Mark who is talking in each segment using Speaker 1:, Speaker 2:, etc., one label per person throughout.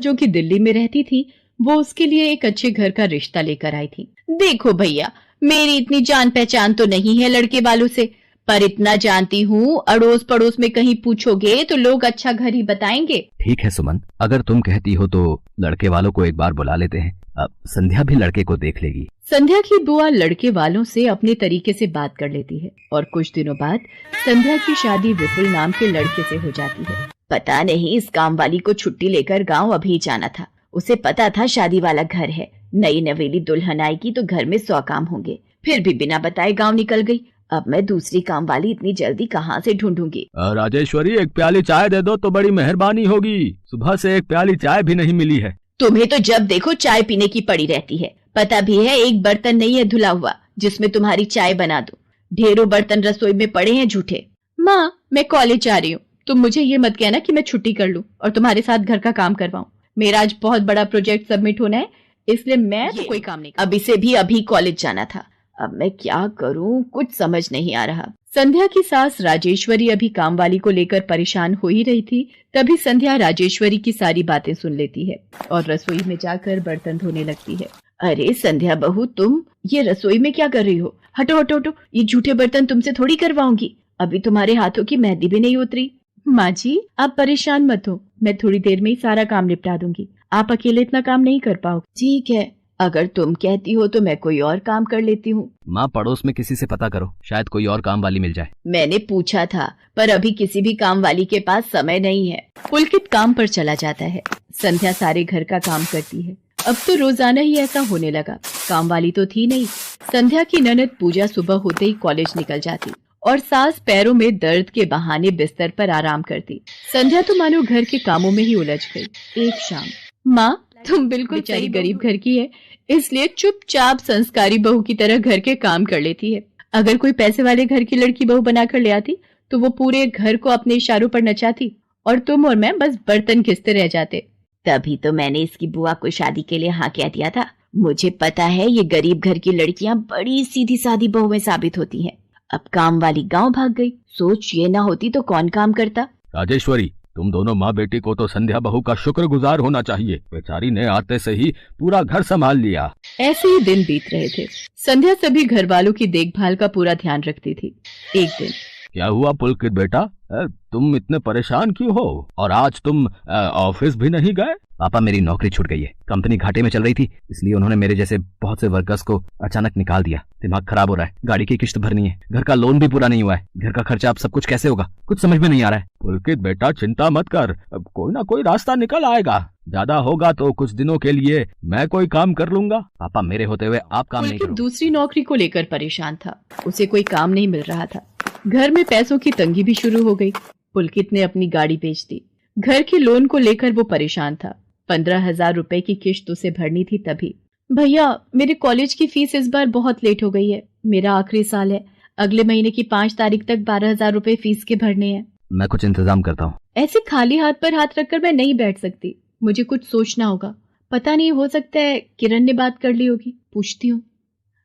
Speaker 1: जो कि दिल्ली में रहती थी, वो उसके लिए एक अच्छे घर का रिश्ता लेकर आई थी। देखो भैया, मेरी इतनी जान पहचान तो नहीं है लड़के वालों से, पर इतना जानती हूँ, अड़ोस पड़ोस में कहीं पूछोगे तो लोग अच्छा घर ही बताएंगे।
Speaker 2: ठीक है सुमन, अगर तुम कहती हो तो लड़के वालों को एक बार बुला लेते हैं। अब संध्या भी लड़के को देख लेगी।
Speaker 1: संध्या की बुआ लड़के वालों से अपने तरीके से बात कर लेती है और कुछ दिनों बाद संध्या की शादी विपुल नाम के लड़के से हो जाती है। पता नहीं इस काम वाली को छुट्टी लेकर गांव अभी जाना था। उसे पता था शादी वाला घर है, नई नवेली दुल्हन आएगी तो घर में 100 काम होंगे, फिर भी बिना बताए गांव निकल गई। अब मैं दूसरी काम वाली इतनी जल्दी कहाँ से ढूंढूंगी।
Speaker 2: राजेश्वरी, एक प्याली चाय दे दो तो बड़ी मेहरबानी होगी। सुबह से एक प्याली चाय भी नहीं मिली है।
Speaker 1: तुम्हें तो जब देखो चाय पीने की पड़ी रहती है। पता भी है एक बर्तन नहीं है धुला हुआ जिसमें तुम्हारी चाय बना दूं। ढेरों बर्तन रसोई में पड़े हैं झूठे। माँ, मैं कॉलेज जा रही हूँ, तुम मुझे ये मत कहना कि मैं छुट्टी कर लूं और तुम्हारे साथ घर का काम करवाऊं। मेरा आज बहुत बड़ा प्रोजेक्ट सबमिट होना है, इसलिए मैं तो कोई काम नहीं। अब इसे भी अभी कॉलेज जाना था। अब मैं क्या करूं, कुछ समझ नहीं आ रहा। संध्या की सास राजेश्वरी अभी काम वाली को लेकर परेशान हो ही रही थी, तभी संध्या राजेश्वरी की सारी बातें सुन लेती है और रसोई में जाकर बर्तन धोने लगती है। अरे संध्या बहू, तुम ये रसोई में क्या कर रही हो? हटो हटो हटो, ये झूठे बर्तन तुमसे थोड़ी करवाऊंगी। अभी तुम्हारे हाथों की मेहंदी भी नहीं उतरी। माँ जी, आप परेशान मत हो, मैं थोड़ी देर में ही सारा काम निपटा दूंगी। आप अकेले इतना काम नहीं कर पाओगे। ठीक है, अगर तुम कहती हो तो मैं कोई और काम कर लेती हूँ।
Speaker 2: माँ, पड़ोस में किसी से पता करो, शायद कोई और काम वाली मिल जाए।
Speaker 1: मैंने पूछा था, पर अभी किसी भी काम वाली के पास समय नहीं है। पुलकित काम पर चला जाता है, संध्या सारे घर का काम करती है। अब तो रोजाना ही ऐसा होने लगा। काम वाली तो थी नहीं। संध्या की ननद पूजा सुबह होते ही कॉलेज निकल जाती और सास पैरों में दर्द के बहाने बिस्तर पर आराम करती। संध्या तो मानो घर के कामों में ही उलझ गई। एक शाम, माँ, तुम बिल्कुल बेचारी गरीब घर की है, इसलिए चुपचाप संस्कारी बहू की तरह घर के काम कर लेती है। अगर कोई पैसे वाले घर की लड़की बहू बनाकर ले आती तो वो पूरे घर को अपने इशारों पर नचाती और तुम और मैं बस बर्तन घिसते रह जाते। तभी तो मैंने इसकी बुआ को शादी के लिए हाँ कह दिया था। मुझे पता है ये गरीब घर की लड़कियां बड़ी सीधी सादी बहुएं साबित होती हैं। अब काम वाली गांव भाग गई। सोच ये ना होती तो कौन काम करता।
Speaker 2: राजेश्वरी, तुम दोनों माँ बेटी को तो संध्या बहू का शुक्रगुजार होना चाहिए। बेचारी ने आते से ही पूरा घर संभाल लिया।
Speaker 1: ऐसे ही दिन बीत रहे थे। संध्या सभी घर वालों की देखभाल का पूरा ध्यान रखती थी। एक दिन,
Speaker 2: क्या हुआ पुलकित बेटा, तुम इतने परेशान क्यों हो? और आज तुम ऑफिस भी नहीं गए? पापा, मेरी नौकरी छूट गई है। कंपनी घाटे में चल रही थी, इसलिए उन्होंने मेरे जैसे बहुत से वर्कर्स को अचानक निकाल दिया। दिमाग खराब हो रहा है, गाड़ी की किश्त भरनी है, घर का लोन भी पूरा नहीं हुआ है। घर का खर्चा अब सब कुछ कैसे होगा, कुछ समझ में नहीं आ रहा है। पुलकित बेटा, चिंता मत कर, अब कोई ना कोई रास्ता निकल आएगा। ज्यादा होगा तो कुछ दिनों के लिए मैं कोई काम कर लूंगा। पापा, मेरे होते हुए आप काम नहीं करोगे।
Speaker 1: दूसरी नौकरी को लेकर परेशान था। उसे कोई काम नहीं मिल रहा था। घर में पैसों की तंगी भी शुरू हो गई। पुलकित ने अपनी गाड़ी बेच दी। घर के लोन को लेकर वो परेशान था। 15,000 रुपए की किश्त उसे भरनी थी। तभी, भैया, मेरे कॉलेज की फीस इस बार बहुत लेट हो गई है। मेरा आखिरी साल है, अगले महीने की 5 तारीख तक 12,000 रुपए फीस के भरने हैं।
Speaker 2: मैं कुछ इंतजाम करता हूँ।
Speaker 1: ऐसे खाली हाथ पर हाथ रखकर मैं नहीं बैठ सकती, मुझे कुछ सोचना होगा। पता नहीं, हो सकता है किरण ने बात कर ली होगी, पूछती हूँ।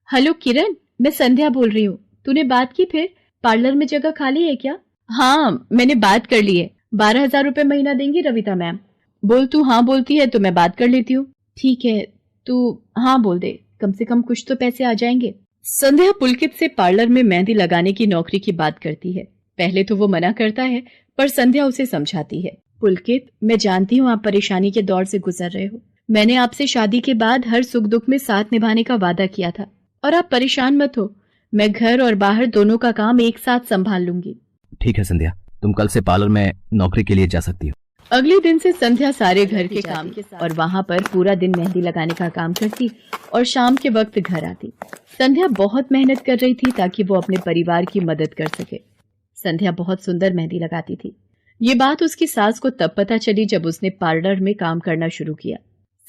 Speaker 1: हेलो किरण, मैं संध्या बोल रही हूँ। तूने बात की फिर? पार्लर में जगह खाली है क्या? हाँ, मैंने बात कर ली है। 12,000 रुपए महीना देंगी रविता मैम। बोल, तू हाँ बोलती है तो मैं बात कर लेती हूँ। ठीक है, तू हाँ बोल दे, कम से कम कुछ तो पैसे आ जाएंगे। संध्या पुलकित से पार्लर में मेहंदी लगाने की नौकरी की बात करती है। पहले तो वो मना करता है, पर संध्या उसे समझाती है। पुलकित, मैं जानती हूँ आप परेशानी के दौर से गुजर रहे हो। मैंने आपसे शादी के बाद हर सुख दुख में साथ निभाने का वादा किया था, और आप परेशान मत हो, मैं घर और बाहर दोनों का काम एक साथ संभाल लूंगी।
Speaker 2: ठीक है संध्या, तुम कल से पार्लर में नौकरी के लिए जा सकती हो।
Speaker 1: अगले दिन से संध्या सारे घर के काम और वहाँ पर पूरा दिन मेहंदी लगाने का काम करती और शाम के वक्त घर आती। संध्या बहुत मेहनत कर रही थी ताकि वो अपने परिवार की मदद कर सके। संध्या बहुत सुंदर मेहंदी लगाती थी। ये बात उसकी सास को तब पता चली जब उसने पार्लर में काम करना शुरू किया।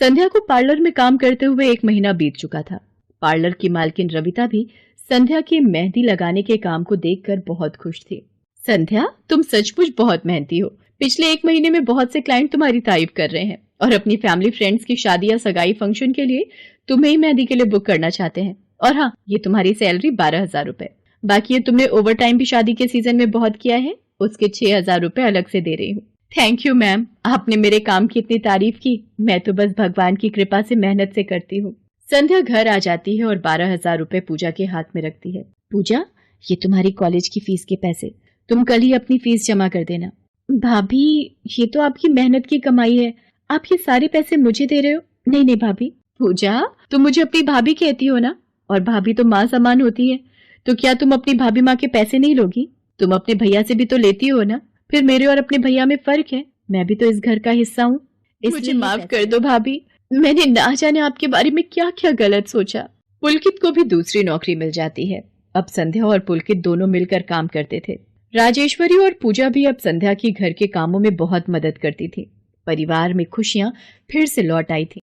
Speaker 1: संध्या को पार्लर में काम करते हुए 1 महीना बीत चुका था। पार्लर की मालकिन रविता भी संध्या की मेहंदी लगाने के काम को देखकर बहुत खुश थी। संध्या, तुम सचमुच बहुत मेहनती हो। पिछले 1 महीने में बहुत से क्लाइंट तुम्हारी तारीफ कर रहे हैं और अपनी फैमिली फ्रेंड्स की शादी या सगाई फंक्शन के लिए तुम्हें ही मेहंदी के लिए बुक करना चाहते हैं। और हाँ, ये तुम्हारी सैलरी 12,000 रुपए। बाकी ये तुमने ओवर टाइम भी शादी के सीजन में बहुत किया है, उसके 6,000 रुपए अलग से दे रही हूँ। थैंक यू मैम, आपने मेरे काम की इतनी तारीफ की। मैं तो बस भगवान की कृपा से मेहनत से करती हूँ। संध्या घर आ जाती है और 12,000 रुपए पूजा के हाथ में रखती है। पूजा, ये तुम्हारी कॉलेज की फीस के पैसे, तुम कल ही अपनी फीस जमा कर देना। भाभी, ये तो आपकी मेहनत की कमाई है, आप ये सारे पैसे मुझे दे रहे हो? नहीं नहीं भाभी। पूजा, तुम मुझे अपनी भाभी कहती हो ना, और भाभी तो माँ समान होती है, तो क्या तुम अपनी भाभी माँ के पैसे नहीं लोगी? तुम अपने भैया से भी तो लेती हो ना। फिर मेरे और अपने भैया में फर्क है, मैं भी तो इस घर का हिस्सा हूँ। मुझे माफ कर दो भाभी, मैंने ना जाने आपके बारे में क्या क्या गलत सोचा। पुलकित को भी दूसरी नौकरी मिल जाती है। अब संध्या और पुलकित दोनों मिलकर काम करते थे। राजेश्वरी और पूजा भी अब संध्या की घर के कामों में बहुत मदद करती थी। परिवार में खुशियां फिर से लौट आई थी।